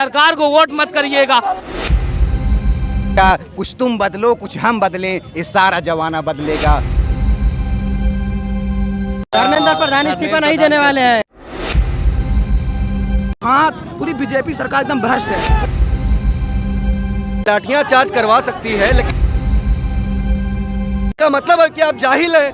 सरकार को वोट मत करिएगा। कुछ तुम बदलो कुछ हम बदलें, ये सारा जमाना बदलेगा। धर्मेंद्र प्रधान इस्तीफा नहीं देने वाले हैं। हाँ, पूरी बीजेपी सरकार एकदम भ्रष्ट है। लाठियां चार्ज करवा सकती है, लेकिन का मतलब है कि आप जाहिल हैं।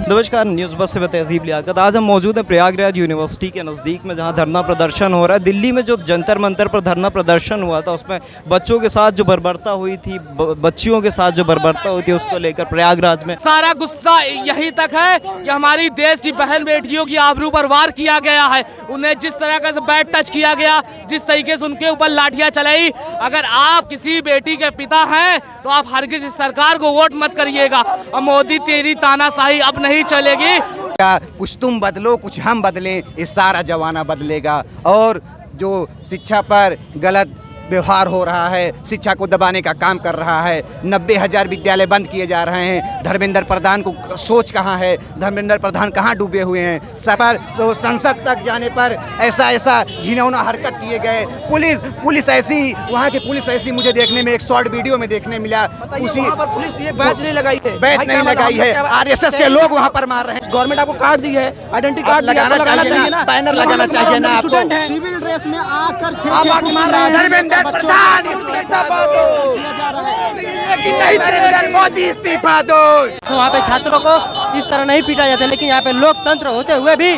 नमस्कार, न्यूज़ बस से मैं तहजीब लियाकत। आज हम मौजूद हैं प्रयागराज यूनिवर्सिटी के नज़दीक में, जहां धरना प्रदर्शन हो रहा है। दिल्ली में जो जंतर मंतर पर धरना प्रदर्शन हुआ था, उसमें बच्चों के साथ जो बर्बरता हुई थी, बच्चियों के साथ जो बर्बरता हुई थी, उसको लेकर प्रयागराज में सारा गुस्सा यही तक है कि हमारी देश की बहन बेटियों की आबरू पर वार किया गया है। उन्हें जिस तरह से बैड टच किया गया, जिस तरीके से उनके ऊपर लाठियां चलाई, अगर आप किसी बेटी के पिता हैं तो आप हरगिज़ इस सरकार को वोट मत करिएगा। और मोदी तेरी तानाशाही अब नहीं चलेगी। कुछ तुम बदलो कुछ हम बदलें, ये सारा जमाना बदलेगा। और जो शिक्षा पर गलत व्यवहार हो रहा है, शिक्षा को दबाने का काम कर रहा है, 90,000 विद्यालय बंद किए जा रहे हैं। धर्मेंद्र प्रधान को सोच कहाँ है? धर्मेंद्र प्रधान कहाँ डूबे हुए हैं? सफर तो संसद तक जाने पर ऐसा घिनौना हरकत किए गए। पुलिस ऐसी, वहाँ की पुलिस ऐसी मुझे देखने में एक शॉर्ट वीडियो में देखने मिला। उसी पुलिस ये बैच नहीं लगाई है, RSS के लोग वहाँ पर मार रहे हैं। गवर्नमेंट आपको कार्ड दी है, आइडेंटिटी कार्ड लगाना चाहिए ना, बैनर लगाना चाहिए ना आपको। सिविल ड्रेस में आकर मोदी इस्तीफा दो। वहाँ पे छात्रों को इस तरह नहीं पीटा जाता, लेकिन यहाँ पे लोकतंत्र होते हुए भी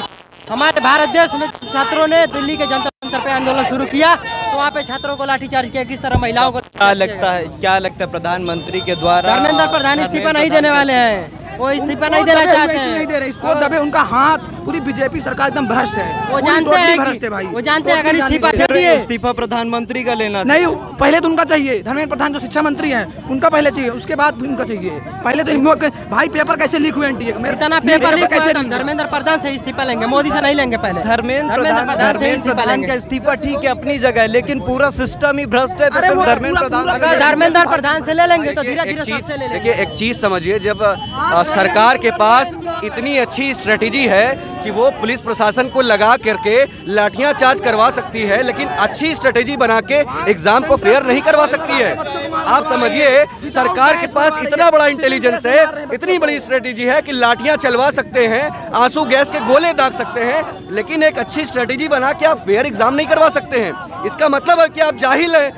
हमारे भारत देश में छात्रों ने दिल्ली के जंतर मंतर पे आंदोलन शुरू किया, तो वहाँ पे छात्रों को लाठीचार्ज किया। किस तरह महिलाओं को क्या लगता है प्रधानमंत्री के द्वारा धर्मेंद्र प्रधान इस्तीफा नहीं देने वाले हैं। वो इस्तीफा नहीं देना चाहते हैं, नहीं दे रहे। इसको दबे उनका हाथ। पूरी बीजेपी सरकार एकदम भ्रष्ट है। वो जानते हैं भ्रष्ट है भाई। वो जानते हैं अगर इस्तीफा दे दिए, इस्तीफा प्रधानमंत्री का लेना नहीं, पहले तो उनका चाहिए। धर्मेंद्र प्रधान जो शिक्षा मंत्री हैं, उनका पहले चाहिए, उसके बाद उनका चाहिए। पहले तो भाई पेपर कैसे लीक हुए एनटीए का? इतना पेपर लीक कैसे? धर्मेंद्र प्रधान से इस्तीफा लेंगे, मोदी से नहीं लेंगे। पहले धर्मेंद्र प्रधान का इस्तीफा ठीक है अपनी जगह, लेकिन पूरा सिस्टम ही भ्रष्ट है। धर्मेंद्र प्रधान से ले लेंगे तो धीरे धीरे सबसे ले लेंगे। देखिए, एक चीज समझिए, जब सरकार के पास इतनी अच्छी स्ट्रेटेजी है कि वो पुलिस प्रशासन को लगा करके लाठियां चार्ज करवा सकती है, लेकिन अच्छी स्ट्रेटेजी बना के एग्जाम को फेयर नहीं करवा सकती है। आप समझिए, सरकार के पास इतना बड़ा इंटेलिजेंस है, इतनी बड़ी स्ट्रेटेजी है कि लाठियां चलवा सकते हैं, आंसू गैस के गोले दाग सकते हैं, लेकिन एक अच्छी स्ट्रेटेजी बना के आप फेयर एग्जाम नहीं करवा सकते हैं। इसका मतलब है कि आप जाहिल हैं।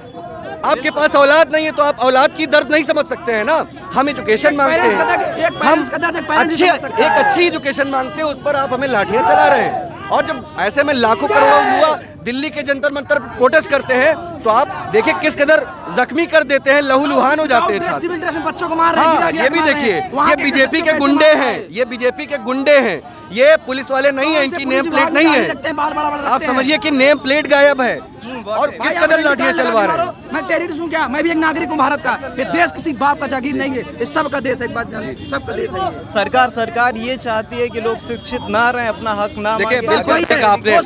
आपके पास औलाद नहीं है तो आप औलाद की दर्द नहीं समझ सकते हैं ना। हम एजुकेशन मांगते हैं, हम एक अच्छी एजुकेशन मांगते हैं, उस पर आप हमें लाठियां चला रहे हैं। और जब ऐसे में लाखों करोड़ों युवा दिल्ली के जंतर मंतर प्रोटेस्ट करते हैं, तो आप देखिए किस कदर जख्मी कर देते हैं, लहूलुहान हो जाते हैं। सिविल ड्रेस में बच्चों को मार रहे हैं। हाँ, ये भी देखिए, ये बीजेपी के गुंडे हैं, ये बीजेपी के गुंडे हैं, ये पुलिस वाले नहीं है, इनकी नेम प्लेट नहीं है। आप समझिए कि नेम प्लेट गायब है और किस कदर लाठियां चलवा रहे हैं। मैं टेररिस्ट हूं क्या? मैं भी एक नागरिक हूं भारत का। ये देश किसी बाप का जागीर नहीं है, ये सबका देश है। एक बात जानिए, सबका देश है ये। सरकार ये चाहती है कि लोग शिक्षित ना रहें, अपना हक ना देखिए, मांगे।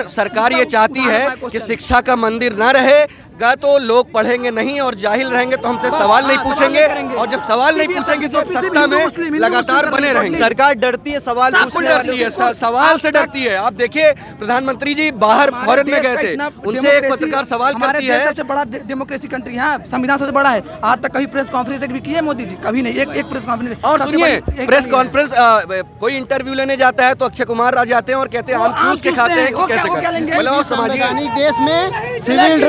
सरकार ये चाहती है कि शिक्षा का मंदिर ना रहेगा तो लोग पढ़ेंगे नहीं और जाहिल रहेंगे, तो हमसे सवाल नहीं पूछेंगे, और जब सवाल नहीं पूछेंगे तो सत्ता में लगातार बने रहेंगे। सरकार डरती है, सवाल पूछने डरती है, सवाल से डरती है। आप देखिए, प्रधानमंत्री जी बाहर फॉरेन में गए थे, उनसे एक पत्रकार सवाल करती है। सबसे बड़ा डेमोक्रेसी कंट्री है, संविधान सबसे बड़ा है। आज तक कभी प्रेस कॉन्फ्रेंस भी की है मोदी जी? कभी नहीं, एक प्रेस कॉन्फ्रेंस। और सुनिए, प्रेस कॉन्फ्रेंस कोई इंटरव्यू लेने जाता है तो अक्षय कुमार आ जाते हैं और कहते हैं हम चूस के खाते हैं कि कैसे करें। मतलब संवैधानिक देश में सिविल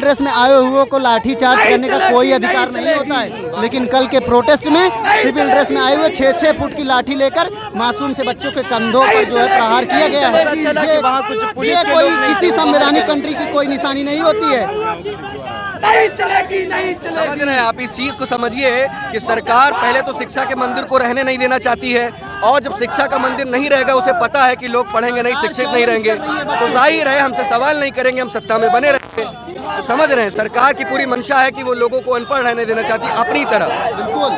ड्रेस में आए हुए को लाठी चार्ज करने का कोई अधिकार नहीं होता है, लेकिन कल के प्रोटेस्ट में सिविल ड्रेस में आए हुए 6-6 फुट की लाठी लेकर मासूम से बच्चों के कंधों पर जो है प्रहार किया गया है। ये कोई किसी संवैधानिक कंट्री की कोई निशानी नहीं होती है। नहीं चलेगी, नहीं चलेगी। समझ रहे हैं आप इस चीज को? समझिए कि सरकार पहले तो शिक्षा के मंदिर को रहने नहीं देना चाहती है, और जब शिक्षा का मंदिर नहीं रहेगा, उसे पता है कि लोग पढ़ेंगे नहीं, शिक्षित नहीं रहेंगे, तो जाहिर है हमसे सवाल नहीं करेंगे, हम सत्ता में बने रहेंगे। तो समझ रहे हैं, सरकार की पूरी मंशा है कि वो लोगों को अनपढ़ रहने देना चाहती है अपनी तरह। बिल्कुल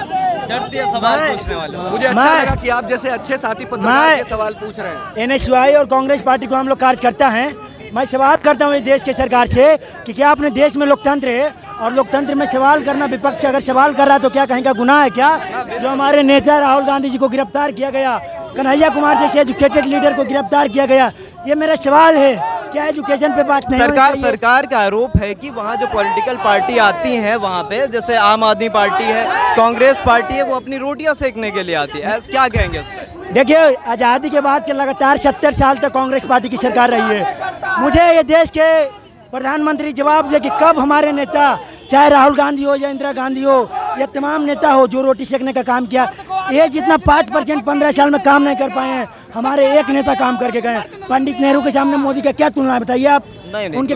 डरती है सवाल पूछने वाले। मुझे अच्छा लगा कि आप जैसे अच्छे साथी पत्रकार ये सवाल पूछ रहे हैं। NSY और कांग्रेस पार्टी को हम लोग कार्यकर्ता हैं। मैं सवाल करता हूँ इस देश के सरकार से कि क्या अपने देश में लोकतंत्र है, और लोकतंत्र में सवाल करना, विपक्ष अगर सवाल कर रहा है तो क्या कहीं का गुनाह है क्या? जो हमारे नेता राहुल गांधी जी को गिरफ्तार किया गया, कन्हैया कुमार जैसे एजुकेटेड लीडर को गिरफ्तार किया गया। ये मेरा सवाल है, क्या एजुकेशन पे बात नहीं होनी चाहिए? सरकार का आरोप है कि वहाँ जो पॉलिटिकल पार्टी आती है वहाँ पे, जैसे आम आदमी पार्टी है, कांग्रेस पार्टी है, वो अपनी रोटियां सेकने के लिए आती है। क्या कहेंगे उस पर? देखिए, आज़ादी के बाद से लगातार 70 साल तक कांग्रेस पार्टी की सरकार रही है। मुझे ये देश के प्रधानमंत्री जवाब दे कि कब हमारे नेता, चाहे राहुल गांधी हो या इंदिरा गांधी हो या तमाम नेता हो, जो रोटी सेकने का काम किया, ये जितना 5% 15 साल में काम नहीं कर पाए हैं, हमारे एक नेता काम करके गए। पंडित नेहरू के सामने मोदी का क्या तुलना है, बताइए आप? नहीं, उनके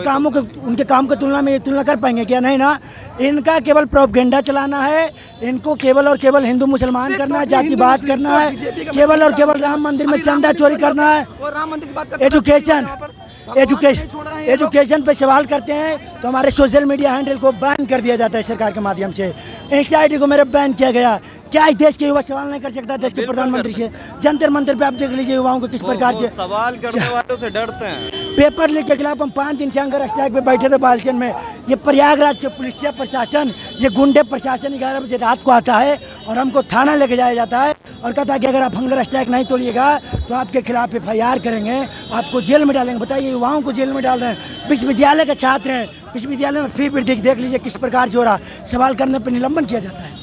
काम की तुलना में ये तुलना कर पाएंगे क्या? नहीं ना। इनका केवल प्रोपेगेंडा चलाना है, इनको केवल और केवल हिंदू मुसलमान करना है, जातिवाद करना है, केवल और केवल राम मंदिर में चंदा चोरी करना है। एजुकेशन पे सवाल करते हैं तो हमारे सोशल मीडिया हैंडल को बैन कर दिया जाता है सरकार के माध्यम से। इंस्टा आईडी को मेरे बैन किया गया। क्या इस देश के युवा सवाल नहीं कर सकता देश के प्रधानमंत्री से? जंतर मंतर पे आप देख लीजिए युवाओं को किस प्रकार से सवाल करने वालों से डरते हैं। पेपर लीक के खिलाफ हम 5 दिन से हंगर स्ट्राइक पे बैठे थे बालचंद में। ये प्रयागराज के पुलिसिया प्रशासन, ये गुंडे प्रशासन 11 बजे रात को आता है और हमको थाना लेके जाया जाता है और कहता है कि अगर आप हंगर स्ट्राइक नहीं तोड़िएगा तो आपके खिलाफ FIR करेंगे, आपको जेल में डालेंगे। बताइए, युवाओं को जेल में डाल रहे हैं। विश्वविद्यालय के छात्र हैं, विश्वविद्यालय में फी वृद्धि देख लीजिए किस प्रकार से हो रहा। सवाल करने पर निलंबन किया जाता है।